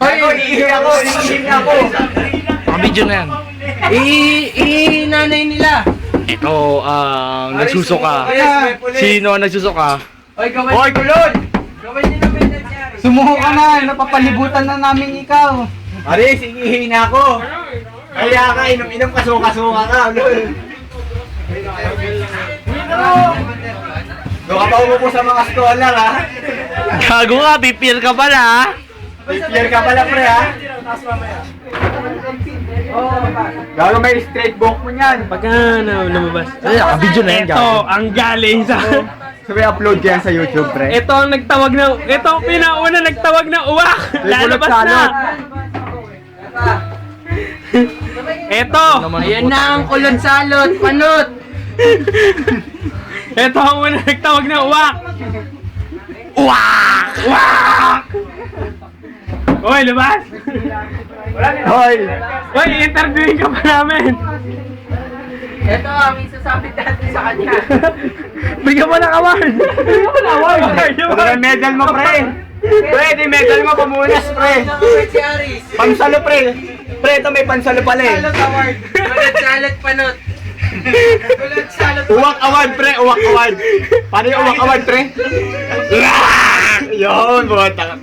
Iihi ako. Pakabidyo na yan. Nanay nila. Ito ang nagsusuka. Sino ang nagsusuka? Hoy, kulod! Sumuho ka na, napapalibutan na namin ikaw. Aris, iihi na ako. Kaya ka, inom-inom ka, suka-suka ka. Doon ka pa umupo sa mga scholar, ha? Gago ka, pipir ka pala ha? Pipir ka pala, pre, ha? Gago may straight book mo niyan. Pagka lumabas. Ay, nakabidyo na yan, Ito gago. ang galing sa... So may upload ka yan sa YouTube, pre? Ito ang nagtawag ng... Ito ang pinauna nagtawag ng uwak. Lalabas na. Ito. Ayan na ang kulon salot, panot. Ito ang una nagtawag ng uwak. Uwak! Uwak! Hoy, labas! Hoy! Hoy, interviewin ka pa namin. Ito ang isasabi natin sa kanya. Bigyan mo ng award. Bigyan mo ng award. Ito yung medal mo, pre! Pre, di medal mo pamunas, pre! Si Aris. Pansalo, pre! Pre, ito may pansalo pala eh! Salot award. Kulon salot, panot. Kulon salot. Uwak award, pre! Uwak award! Paano yung uwak award, pre? Yun, buhat takap.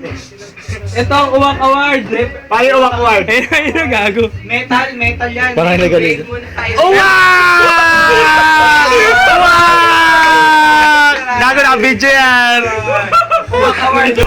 Ito ang uwak award. Paano yung uwak award? Ayun, gago. Metal yan. Parang nagalit. Break muna tayo. Uwak! Uwak! Gago, nakabidyo yan! Uwak award.